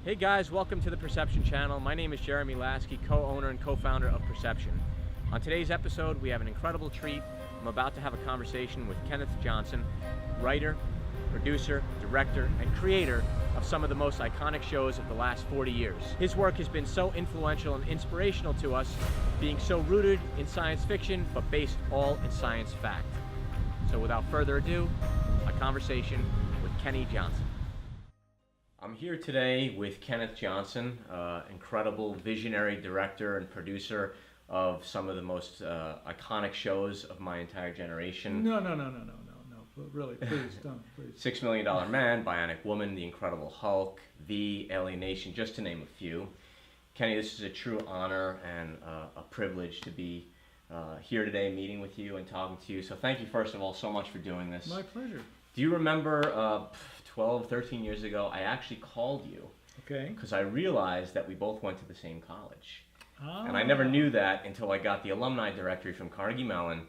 Hey guys, welcome to the Perception Channel. My name is Jeremy Lasky, co-owner and co-founder of Perception. On today's episode, we have an incredible treat. I'm about to have a conversation with Kenneth Johnson, writer, producer, director, and creator of some of the most iconic shows of the last 40 years. His work has been so influential and inspirational to us, being so rooted in science fiction, but based all in science fact. So without further ado, a conversation with Kenny Johnson. I'm here today with Kenneth Johnson, incredible visionary director and producer of some of the most iconic shows of my entire generation. No. Really, please don't, please. $6 Million Man, Bionic Woman, The Incredible Hulk, The Alienation, just to name a few. Kenny, this is a true honor and a privilege to be here today meeting with you and talking to you. So thank you, first of all, so much for doing this. My pleasure. Do you remember 12, 13 years ago, I actually called you. Okay. Because I realized that we both went to the same college. Ah. And I never knew that until I got the alumni directory from Carnegie Mellon.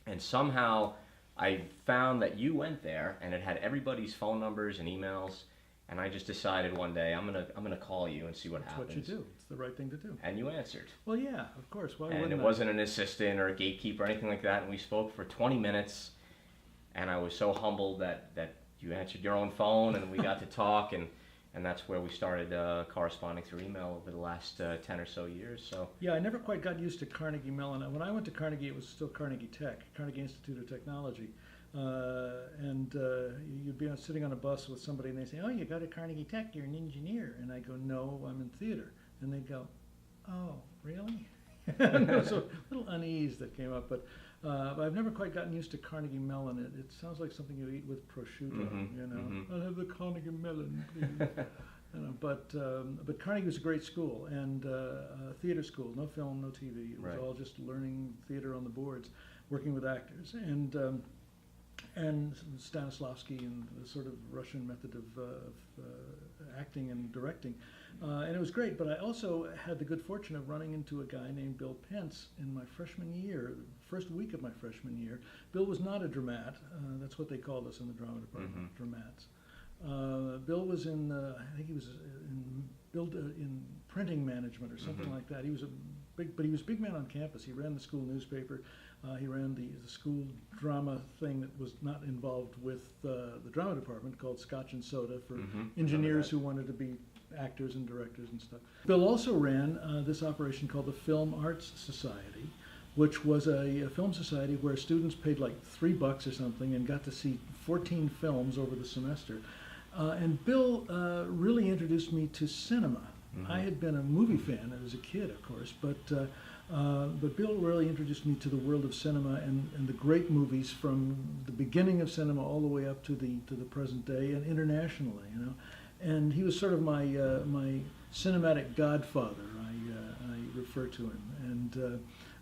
And somehow I found that you went there and it had everybody's phone numbers and emails. And I just decided one day I'm gonna call you and see what happens. That's what you do. It's the right thing to do. And you answered. Well, yeah, of course. Why and wouldn't it I? wasn't an assistant or a gatekeeper or anything like that. And we spoke for 20 minutes. And I was so humbled that you answered your own phone and we got to talk. And that's where we started corresponding through email over the last 10 or so years. So Yeah, I never quite got used to Carnegie Mellon. When I went to Carnegie, it was still Carnegie Tech, Carnegie Institute of Technology. You'd be sitting on a bus with somebody and they say, "Oh, you go to Carnegie Tech, you're an engineer." And I go, "No, I'm in theater." And they go, "Oh, really?" There was a little unease that came up, but I've never quite gotten used to Carnegie Mellon. It sounds like something you eat with prosciutto, you know. Mm-hmm. I'll have the Carnegie Mellon, please. You know, but Carnegie was a great school and theater school, no film, no TV. It was all just learning theater on the boards, working with actors, and Stanislavski and the sort of Russian method of acting and directing. And it was great, but I also had the good fortune of running into a guy named Bill Pence in my freshman year, first week of my freshman year. Bill was not a dramat. That's what they called us in the drama department, dramats. Bill was in, I think he was in printing management or something like that. He was but he was a big man on campus. He ran the school newspaper. He ran the school drama thing that was not involved with the drama department, called Scotch and Soda for engineers who wanted to be actors and directors and stuff. Bill also ran this operation called the Film Arts Society, which was a film society where students paid like $3 or something and got to see 14 films over the semester. And Bill really introduced me to cinema. I had been a movie fan as a kid, of course, but Bill really introduced me to the world of cinema and the great movies from the beginning of cinema all the way up to the present day and internationally, you know. And he was sort of my cinematic godfather. I refer to him,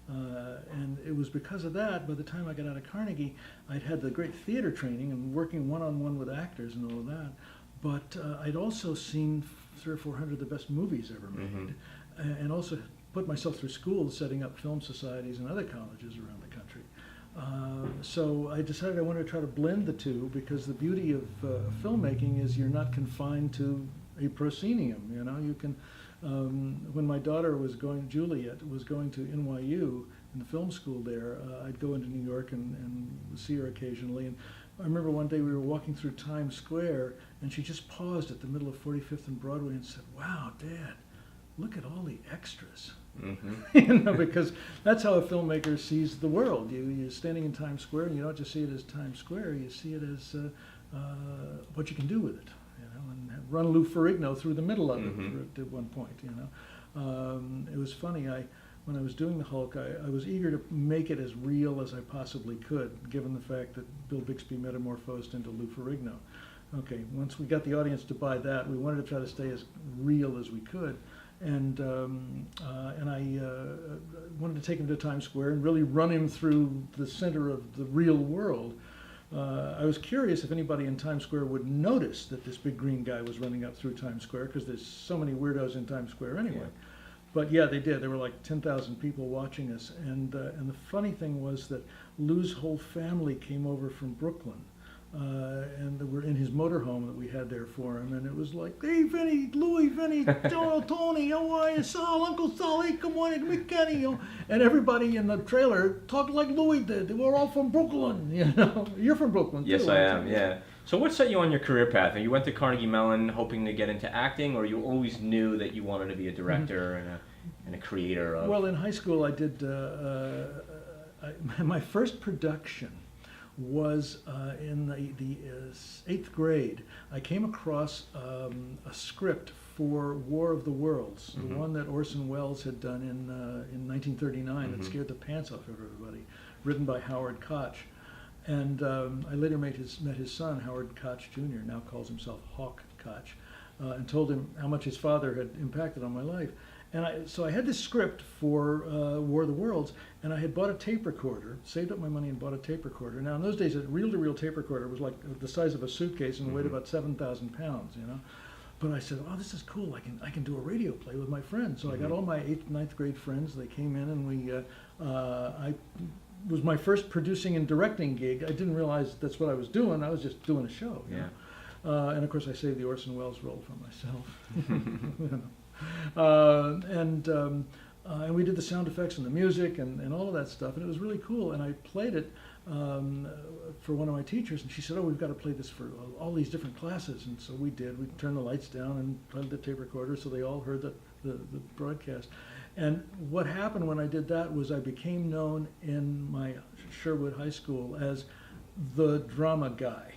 and it was because of that. By the time I got out of Carnegie, I'd had the great theater training and working one-on-one with actors and all of that. But I'd also seen 300 or 400 of the best movies ever made, and also put myself through school setting up film societies and other colleges around the country. So I decided I wanted to try to blend the two, because the beauty of filmmaking is you're not confined to a proscenium. You know, you can. When my daughter Juliet was going to NYU in the film school there, I'd go into New York and see her occasionally. And I remember one day we were walking through Times Square, and she just paused at the middle of 45th and Broadway and said, "Wow, Dad, look at all the extras." You know, because that's how a filmmaker sees the world. You're standing in Times Square, and you don't just see it as Times Square. You see it as what you can do with it. You know, and run Lou Ferrigno through the middle of it at one point. You know, it was funny. When I was doing the Hulk, I was eager to make it as real as I possibly could, given the fact that Bill Bixby metamorphosed into Lou Ferrigno. Okay, once we got the audience to buy that, we wanted to try to stay as real as we could. And I wanted to take him to Times Square and really run him through the center of the real world. I was curious if anybody in Times Square would notice that this big green guy was running up through Times Square, because there's so many weirdos in Times Square anyway. But yeah, they did. There were like 10,000 people watching us. And the funny thing was that Lou's whole family came over from Brooklyn. and we're in his motorhome that we had there for him, and it was like, hey, Vinny, Louie, Vinny, Joe, Tony, how are you, Sal, Uncle Sal, hey, come on, meet Kenny, you know? And everybody in the trailer talked like Louie did. They were all from Brooklyn, you know. You're from Brooklyn, too. Yes, I am, yeah. So what set you on your career path? You went to Carnegie Mellon hoping to get into acting, or you always knew that you wanted to be a director and a creator of... Well, in high school, I did, my first production was in the 8th grade. I came across a script for War of the Worlds, the one that Orson Welles had done in 1939 that scared the pants off of everybody, written by Howard Koch. And I later met his son, Howard Koch Jr., now calls himself Hawk Koch, and told him how much his father had impacted on my life. And so I had this script for War of the Worlds, and I had bought a tape recorder, saved up my money and bought a tape recorder. Now, in those days, a reel-to-reel tape recorder was like the size of a suitcase and weighed about 7,000 pounds, you know. But I said, oh, this is cool. I can do a radio play with my friends. So I got all my 8th, 9th grade friends. They came in, and I was my first producing and directing gig. I didn't realize that's what I was doing. I was just doing a show. You know? And of course, I saved the Orson Welles role for myself. You know. And we did the sound effects and the music and all of that stuff, and it was really cool. And I played it for one of my teachers, and she said, oh, we've got to play this for all these different classes. And so we did. We turned the lights down and played the tape recorder so they all heard the broadcast. And what happened when I did that was I became known in my Sherwood High School as the drama guy,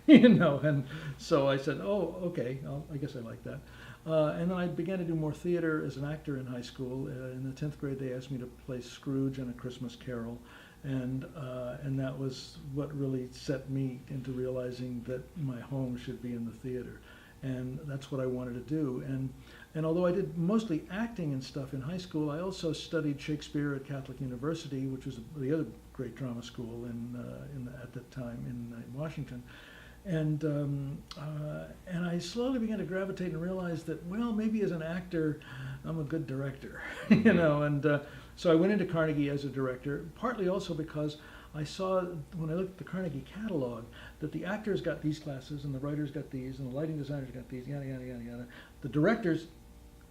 you know. And so I said, oh, okay, I guess I like that. And then I began to do more theater as an actor in high school. In the 10th grade, they asked me to play Scrooge in A Christmas Carol, and that was what really set me into realizing that my home should be in the theater, and that's what I wanted to do. And although I did mostly acting and stuff in high school, I also studied Shakespeare at Catholic University, which was the other great drama school at that time in Washington. And I slowly began to gravitate and realize that, well, maybe as an actor, I'm a good director, you know. And so I went into Carnegie as a director, partly also because I saw, when I looked at the Carnegie catalog, that the actors got these classes, and the writers got these, and the lighting designers got these, yada, yada, yada, yada. The directors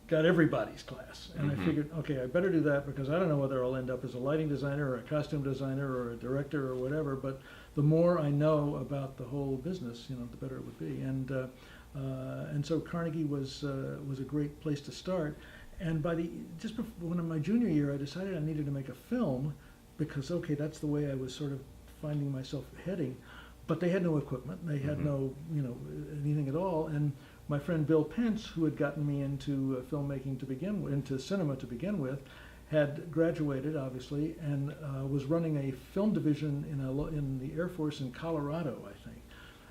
got everybody's class. And I figured, okay, I better do that, because I don't know whether I'll end up as a lighting designer or a costume designer or a director or whatever, but the more I know about the whole business, you know, the better it would be. And so Carnegie was a great place to start. And just before, when in my junior year, I decided I needed to make a film, because, okay, that's the way I was sort of finding myself heading. But they had no equipment. They had no, you know, anything at all. And my friend Bill Pence, who had gotten me into filmmaking to begin with, into cinema to begin with, had graduated, obviously, and was running a film division in the Air Force in Colorado, I think.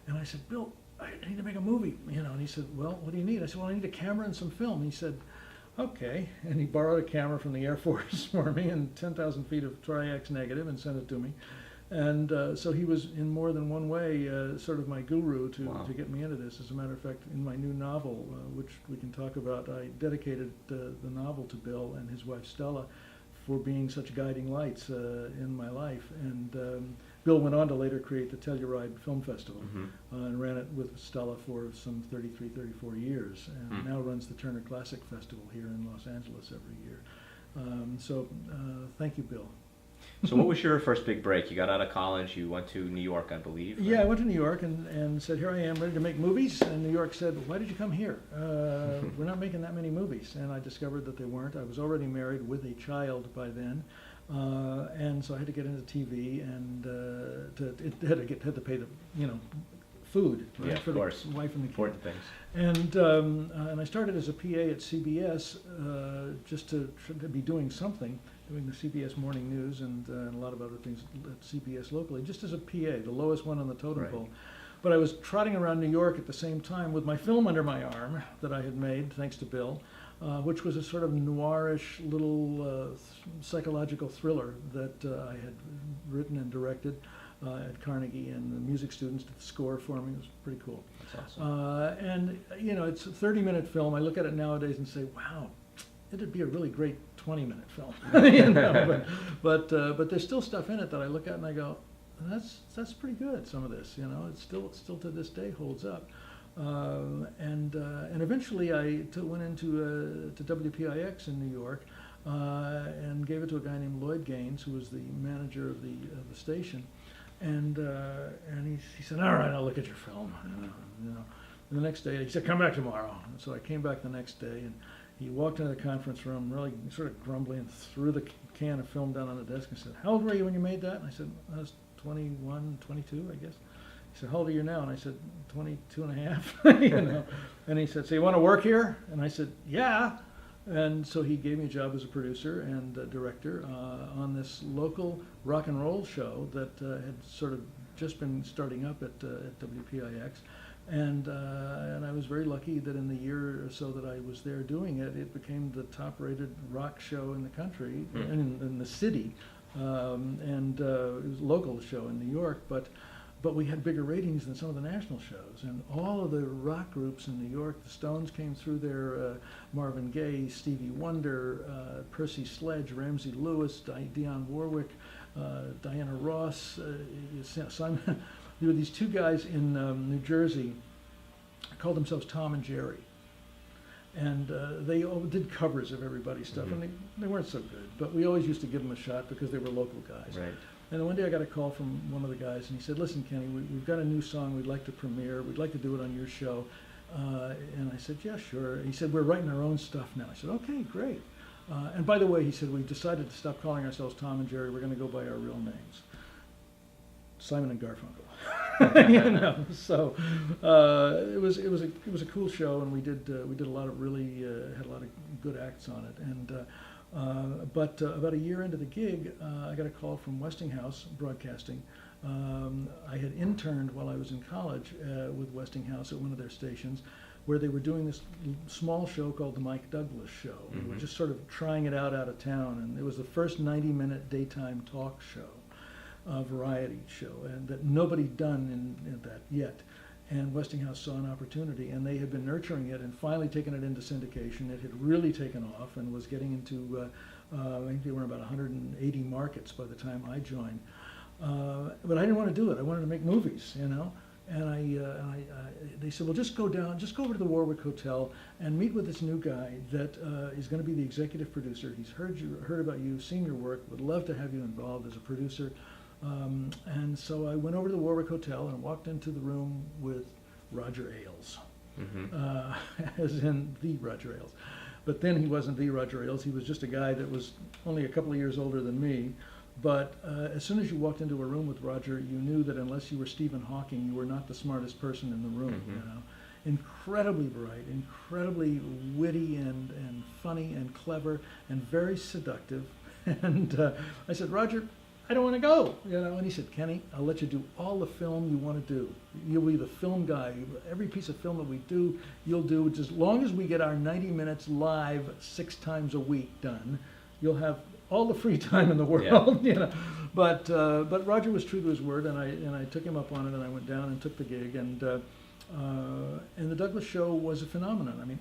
And I said, Bill, I need to make a movie, you know. And he said, well, what do you need? I said, well, I need a camera and some film. And he said, okay. And he borrowed a camera from the Air Force for me and 10,000 feet of Tri-X negative and sent it to me. And so he was, in more than one way, sort of my guru to get me into this. As a matter of fact, in my new novel, which we can talk about, I dedicated the novel to Bill and his wife Stella for being such guiding lights in my life. And Bill went on to later create the Telluride Film Festival and ran it with Stella for some 33, 34 years, and now runs the Turner Classic Festival here in Los Angeles every year. So thank you, Bill. So what was your first big break? You got out of college, you went to New York, I believe. Right? Yeah, I went to New York and said, here I am, ready to make movies. And New York said, why did you come here? We're not making that many movies. And I discovered that they weren't. I was already married with a child by then. And so I had to get into TV, and had to pay the, you know, food, right, yeah, for of course. The wife and the kid. Important things. And I started as a PA at CBS just to be doing something, doing the CBS Morning News and a lot of other things at CBS locally, just as a PA, the lowest one on the totem pole. But I was trotting around New York at the same time with my film under my arm that I had made, thanks to Bill, which was a sort of noirish little psychological thriller that I had written and directed at Carnegie, and the music students did the score for me. It was pretty cool. That's awesome. And you know, it's a 30-minute film. I look at it nowadays and say, wow, it'd be a really great 20-minute film. You know, but there's still stuff in it that I look at and I go, that's pretty good. Some of this, it's still to this day holds up. And eventually I went into to WPIX in New York and gave it to a guy named Lloyd Gaines, who was the manager of the station. And he said, all right, I'll look at your film. And the next day he said, come back tomorrow. And so I came back the next day, and he walked into the conference room really sort of grumbling, and threw the can of film down on the desk and said, how old were you when you made that? And I said, I was 21, 22, I guess. He said, how old are you now? And I said, 22 and a half. And he said, so you want to work here? And I said, yeah. And so he gave me a job as a producer and director on this local rock and roll show that had sort of just been starting up at WPIX. And I was very lucky that in the year or so that I was there doing it, it became the top-rated rock show in the country, in the city. It was a local show in New York, but we had bigger ratings than some of the national shows. And all of the rock groups in New York, the Stones came through there, Marvin Gaye, Stevie Wonder, Percy Sledge, Ramsey Lewis, Dionne Warwick, Diana Ross, Simon. There were these two guys in New Jersey, called themselves Tom and Jerry. And they all did covers of everybody's stuff, and they weren't so good. But we always used to give them a shot because they were local guys. Right. And then one day I got a call from one of the guys, and he said, listen, Kenny, we've got a new song we'd like to premiere. We'd like to do it on your show. And I said, yeah, sure. He said, we're writing our own stuff now. I said, okay, great. And by the way, he said, we've decided to stop calling ourselves Tom and Jerry. We're going to go by our real names, Simon and Garfunkel. So it was a cool show, and we did a lot of really had a lot of good acts on it. And but about a year into the gig, I got a call from Westinghouse Broadcasting. I had interned while I was in college with Westinghouse at one of their stations, where they were doing this small show called the Mike Douglas Show. We were just sort of trying it out of town, and it was the first 90-minute daytime talk show. Variety show, and that nobody'd done in that yet. And Westinghouse saw an opportunity, and they had been nurturing it and finally taken it into syndication. It had really taken off and was getting into, I think they were in about 180 markets by the time I joined. But I didn't want to do it. I wanted to make movies, And they said, well, just go over to the Warwick Hotel and meet with this new guy that is going to be the executive producer. He's heard about you, seen your work, would love to have you involved as a producer. And so I went over to the Warwick Hotel and walked into the room with Roger Ailes, as in the Roger Ailes. But then he wasn't the Roger Ailes. He was just a guy that was only a couple of years older than me. But as soon as you walked into a room with Roger, you knew that unless you were Stephen Hawking, you were not the smartest person in the room. Incredibly bright, incredibly witty and funny and clever and very seductive. And I said, Roger, I don't want to go, And he said, Kenny, I'll let you do all the film you want to do. You'll be the film guy. Every piece of film that we do, you'll do. As long as we get our 90 minutes live 6 times a week done, you'll have all the free time in the world, But Roger was true to his word, and I took him up on it, and I went down and took the gig, and the Douglas Show was a phenomenon. I mean,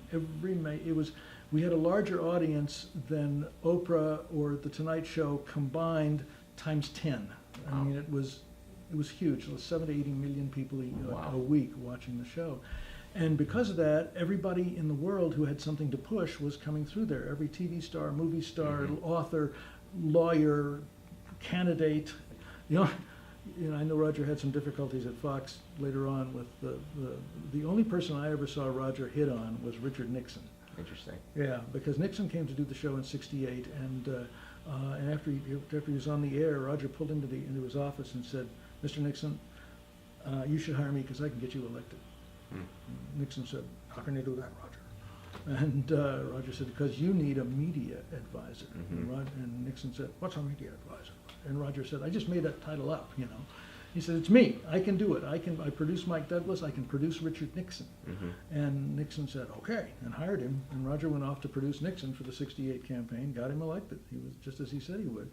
we had a larger audience than Oprah or The Tonight Show combined times 10. I mean, it was huge. It was 70 to 80 million people a week watching the show. And because of that, everybody in the world who had something to push was coming through there. Every TV star, movie star, author, lawyer, candidate. I know Roger had some difficulties at Fox later on with the only person I ever saw Roger hit on was Richard Nixon. Interesting. Yeah, because Nixon came to do the show in '68, and after he was on the air, Roger pulled him into his office and said, Mr. Nixon, you should hire me because I can get you elected. Nixon said, how can you do that, Roger? And Roger said, because you need a media advisor. And Nixon said, what's a media advisor? And Roger said, I just made that title up, He said, it's me. I can do it. I produce Mike Douglas. I can produce Richard Nixon. And Nixon said, okay, and hired him. And Roger went off to produce Nixon for the '68 campaign, got him elected. He was just as he said he would.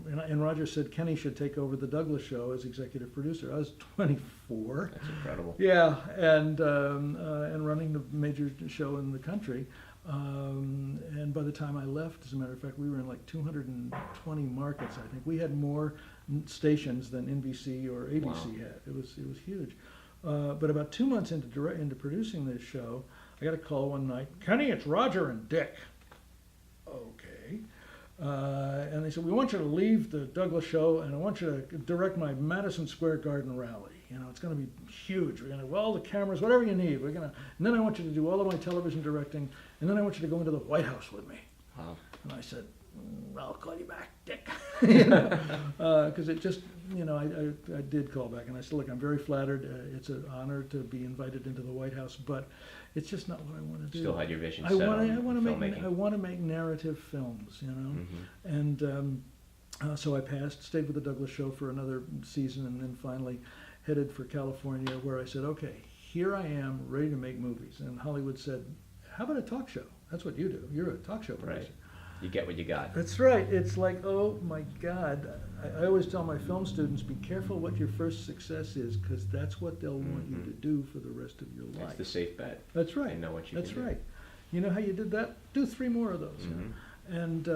And Roger said Kenny should take over the Douglas Show as executive producer. I was 24. That's incredible. Yeah, and running the major show in the country. And by the time I left, as a matter of fact, we were in like 220 markets, I think. We had more stations than NBC or ABC had. It was huge. But about 2 months into producing this show, I got a call one night. Kenny, it's Roger and Dick. Okay. And they said, we want you to leave the Douglas show, and I want you to direct my Madison Square Garden rally. You know, it's going to be huge. We're going to have all the cameras, whatever you need. And then I want you to do all of my television directing, and then I want you to go into the White House with me. Wow. And I said, I'll call you back, Dick. Because it just, I did call back, and I said, look, I'm very flattered. It's an honor to be invited into the White House, but it's just not what I want to do. Still had your vision I set want on to filmmaking. I want to make narrative films, And so I stayed with the Douglas show for another season, and then finally headed for California, where I said, okay, here I am, ready to make movies. And Hollywood said, how about a talk show? That's what you do. You're a talk show producer. Right. You get what you got. That's right. It's like, oh my God. I always tell my film students, be careful what your first success is, because that's what they'll want you to do for the rest of your life. That's the safe bet. That's right. They know what you That's can do. right. You know how you did that? Do 3 more of those. And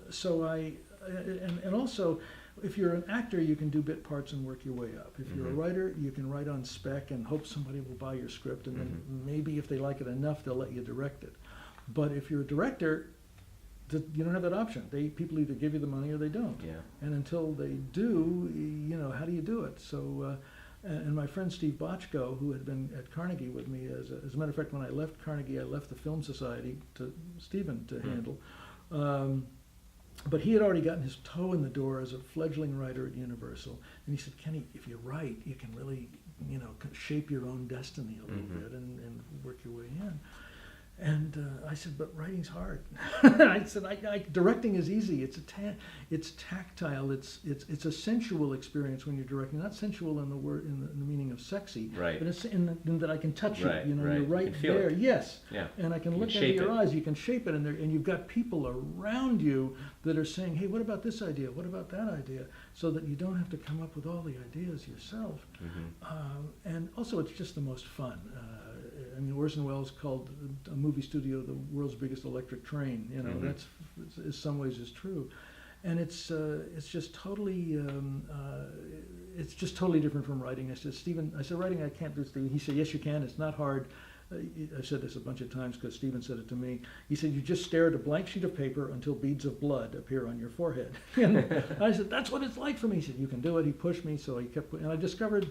so and also, if you're an actor, you can do bit parts and work your way up. If you're a writer, you can write on spec and hope somebody will buy your script, and then maybe if they like it enough, they'll let you direct it. But if you're a director, you don't have that option. People either give you the money or they don't. Yeah. And until they do, how do you do it? So, and my friend Steve Bochco, who had been at Carnegie with me, as a matter of fact, when I left Carnegie, I left the Film Society to Stephen to handle. But he had already gotten his toe in the door as a fledgling writer at Universal. And he said, Kenny, if you write, you can really, shape your own destiny a little bit and work your way in. And I said, but writing's hard. I said, directing is easy. It's tactile. It's a sensual experience when you're directing. Not sensual in the word in the meaning of sexy, right? But it's in that I can touch right, it. You're right right there. It. Yes. Yeah. And I can look into your eyes. You can shape it, and you've got people around you that are saying, hey, what about this idea? What about that idea? So that you don't have to come up with all the ideas yourself. And also, it's just the most fun. Orson Welles called a movie studio the world's biggest electric train. That's in some ways is true, and it's just totally different from writing. I said, writing I can't do, Stephen. He said, yes, you can. It's not hard. I've said this a bunch of times because Stephen said it to me. He said, you just stare at a blank sheet of paper until beads of blood appear on your forehead. And I said, that's what it's like for me. He said, you can do it. He pushed me, so he kept, and I discovered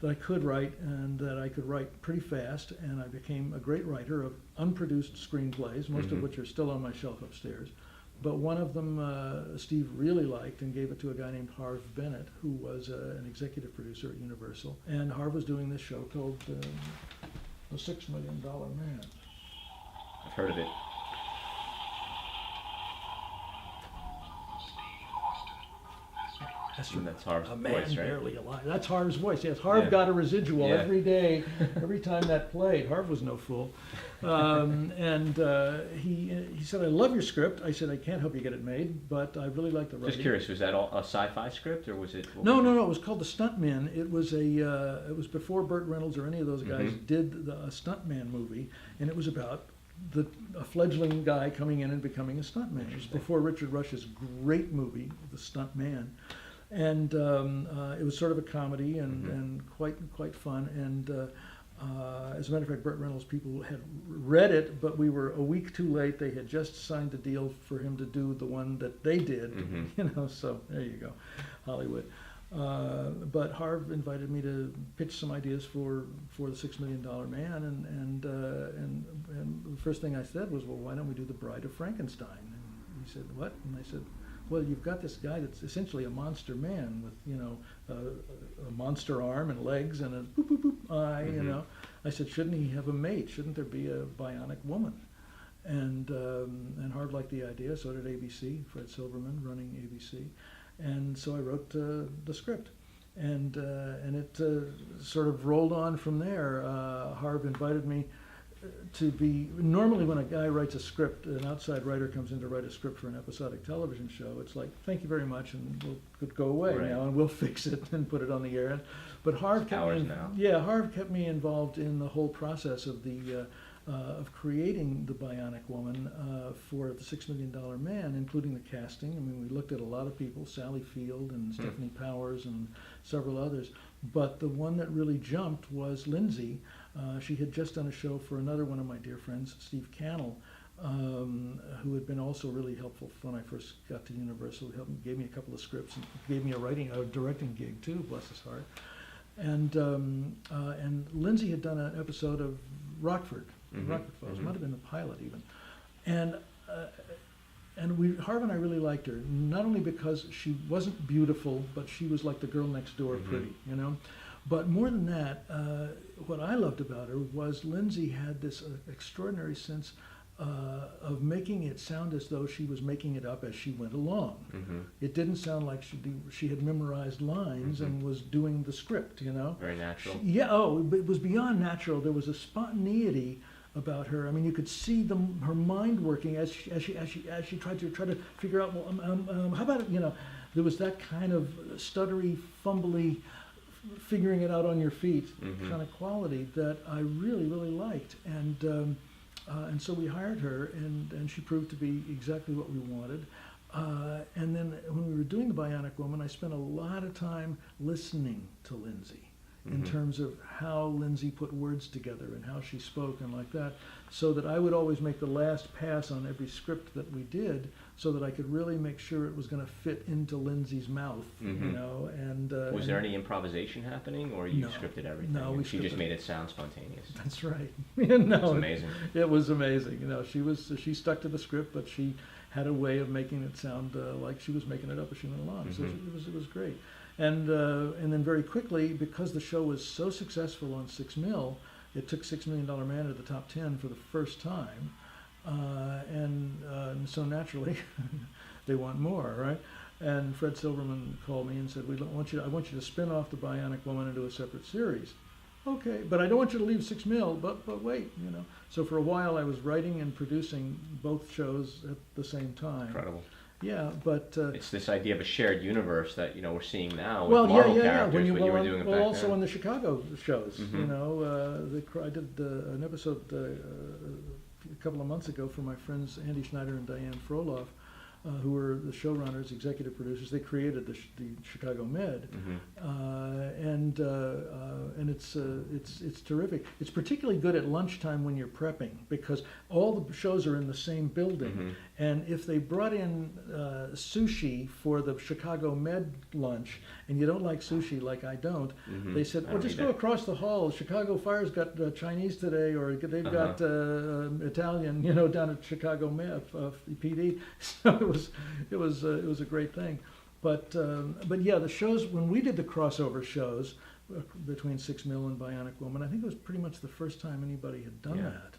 that I could write, and that I could write pretty fast, and I became a great writer of unproduced screenplays, most of which are still on my shelf upstairs. But one of them Steve really liked and gave it to a guy named Harv Bennett, who was an executive producer at Universal. And Harv was doing this show called The $6 Million Man. I've heard of it. That's Harv's a man voice, right? barely alive. That's Harv's voice. Yes, Harv got a residual every day, every time that played. Harv was no fool. He said, I love your script. I said, I can't help you get it made, but I really like the writing. Just curious, was that all a sci-fi script, or was it? No. It was called The Stuntman. It was it was before Burt Reynolds or any of those guys did a Stuntman movie, and it was about a fledgling guy coming in and becoming a stuntman. It was before Richard Rush's great movie, The Stuntman. And it was sort of a comedy and quite fun. And as a matter of fact, Burt Reynolds people had read it, but we were a week too late. They had just signed a deal for him to do the one that they did. So there you go, Hollywood. But Harv invited me to pitch some ideas for the $6 Million Man, and the first thing I said was, well, why don't we do The Bride of Frankenstein? And he said, what? And I said, well, you've got this guy that's essentially a monster man with, a monster arm and legs and a boop, boop, boop eye, I said, shouldn't he have a mate? Shouldn't there be a bionic woman? And Harv liked the idea, so did ABC, Fred Silverman running ABC. And so I wrote the script. And it sort of rolled on from there. Harv invited me to be, normally when a guy writes a script, an outside writer comes in to write a script for an episodic television show, it's like, thank you very much, and we'll go away now, and we'll fix it and put it on the air. But Harv kept me involved in the whole process of the of creating the Bionic Woman for the $6 Million Man, including the casting. I mean, we looked at a lot of people, Sally Field and Stephanie Powers and several others. But the one that really jumped was Lindsay. She had just done a show for another one of my dear friends, Steve Cannell, who had been also really helpful when I first got to Universal. He gave me a couple of scripts and gave me a directing gig too, bless his heart. And Lindsay had done an episode of Rockford Falls. It might have been the pilot even. And Harv and I really liked her, not only because she wasn't beautiful, but she was like the girl next door pretty, you know. But more than that, what I loved about her was Lindsay had this extraordinary sense of making it sound as though she was making it up as she went along. It didn't sound like she had memorized lines and was doing the script, you know. Very natural. It was beyond natural. There was a spontaneity about her. I mean, you could see her mind working as she tried to figure out. Well, how about it? You know, there was that kind of stuttery, fumbly, figuring it out on your feet kind of quality that I really liked. And so we hired her, and she proved to be exactly what we wanted. And then when we were doing the Bionic Woman, I spent a lot of time listening to Lindsay in terms of how Lindsay put words together and how she spoke and like that, so that I would always make the last pass on every script that we did, so that I could really make sure it was going to fit into Lindsay's mouth, you know. And was there any improvisation happening, or you scripted everything? No, she just made it sound spontaneous. That's right. No, that's amazing. It was amazing. You know, she stuck to the script, but she had a way of making it sound like she was making it up as she went along. So it was great. And then very quickly, because the show was so successful on 6 Mil, it took $6 Million Man to the top 10 for the first time. And so naturally, they want more, right? And Fred Silverman called me and said, I want you to spin off the Bionic Woman into a separate series. Okay, but I don't want you to leave 6 Mil, but wait, you know. So for a while I was writing and producing both shows at the same time. Incredible. Yeah, but it's this idea of a shared universe that, you know, we're seeing now with Marvel characters, when you were doing it back also then. on the Chicago shows, you know, I did an episode a couple of months ago for my friends Andy Schneider and Diane Froloff, who were the showrunners, executive producers. They created the Chicago Med, and it's terrific. It's particularly good at lunchtime when you're prepping, because all the shows are in the same building, and if they brought in sushi for the Chicago Med lunch, and you don't like sushi like I don't, they said, well, just go across the hall. Chicago Fire's got Chinese today, or they've got Italian, you know, down at Chicago Med PD. So it was a great thing. But yeah, the shows, when we did the crossover shows between 6 Mil and Bionic Woman, I think it was pretty much the first time anybody had done that.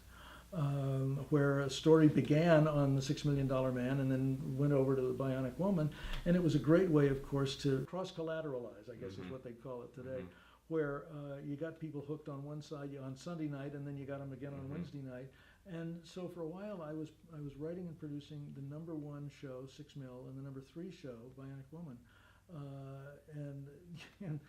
Where a story began on the $6 Million Man and then went over to the Bionic Woman. And it was a great way, of course, to cross-collateralize, I guess is what they call it today, where you got people hooked on one side on Sunday night, and then you got them again on Wednesday night. And so for a while I was writing and producing the #1 show, 6 Mil, and the #3 show, Bionic Woman. And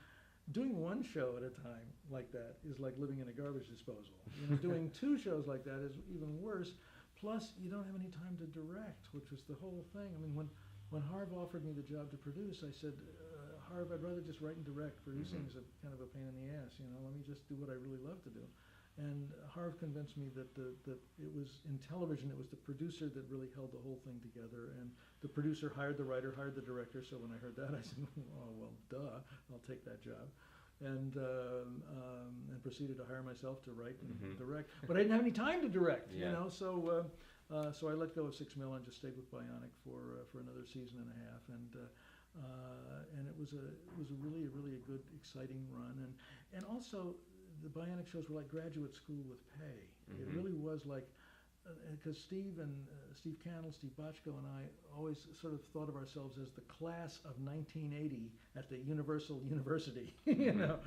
doing one show at a time like that is like living in a garbage disposal. You know, doing 2 shows like that is even worse. Plus, you don't have any time to direct, which was the whole thing. I mean, when Harv offered me the job to produce, I said, Harv, I'd rather just write and direct. Producing is a kind of a pain in the ass. You know, let me just do what I really love to do. And Harv convinced me that it was in television, it was the producer that really held the whole thing together. And the producer hired the writer, hired the director. So when I heard that, I said, oh, well, duh, I'll take that job. And proceeded to hire myself to write and direct. But I didn't have any time to direct, you know. So I let go of 6 Mil and just stayed with Bionic for another season and a half. And it was a really a good, exciting run. And also, the Bionic shows were like graduate school with pay. It really was like, because Steve Cannell, Steve Bochco, and I always sort of thought of ourselves as the class of 1980 at the Universal University, you know,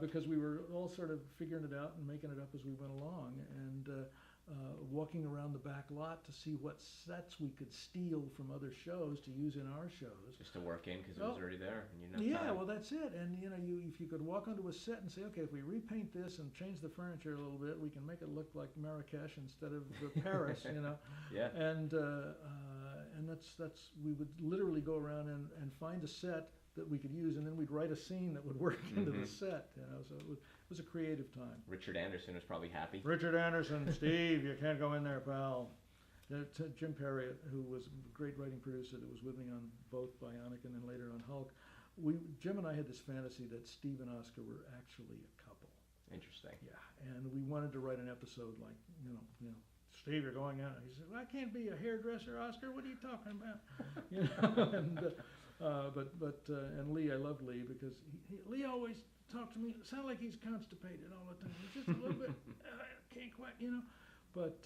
because we were all sort of figuring it out and making it up as we went along. walking around the back lot to see what sets we could steal from other shows to use in our shows. Just to work in because it was already there and you didn't have Yeah, time. well, that's it. And if you could walk onto a set and say, okay, if we repaint this and change the furniture a little bit, we can make it look like Marrakesh instead of Paris, Yeah. And that's we would literally go around and find a set that we could use, and then we'd write a scene that would work into the set. So it was a creative time. Richard Anderson was probably happy. Richard Anderson, Steve, you can't go in there, pal. Jim Perriott, who was a great writing producer that was with me on both Bionic and then later on Hulk. Jim and I had this fantasy that Steve and Oscar were actually a couple. Interesting. Yeah, and we wanted to write an episode like, Steve, you're going out. He said, well, I can't be a hairdresser, Oscar. What are you talking about? And Lee, I love Lee because Lee always talks to me. It sounds like he's constipated all the time. He's just a little bit, can't quite, But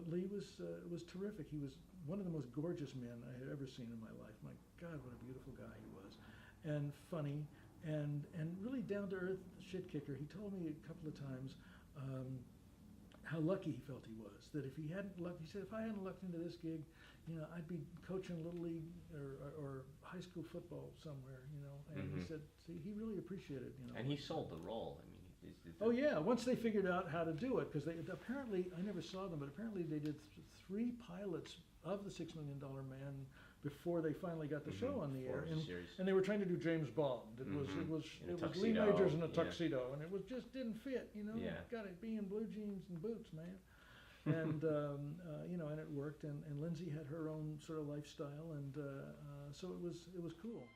Lee was terrific. He was one of the most gorgeous men I had ever seen in my life. My God, what a beautiful guy he was, and funny, and really down to earth shit kicker. He told me a couple of times how lucky he felt he was. That if he hadn't lucked, he said, if I hadn't lucked into this gig, I'd be coaching little league or high school football somewhere. And he said, see, he really appreciated. And he sold the role. I mean. Oh yeah, once they figured out how to do it, because they apparently, I never saw them, but apparently they did 3 pilots of the $6 Million Man before they finally got the show on the air, and they were trying to do James Bond. It was Lee Majors in a tuxedo, and it just didn't fit. Got to be in blue jeans and boots, man. And and it worked. And Lindsay had her own sort of lifestyle, and so it was cool.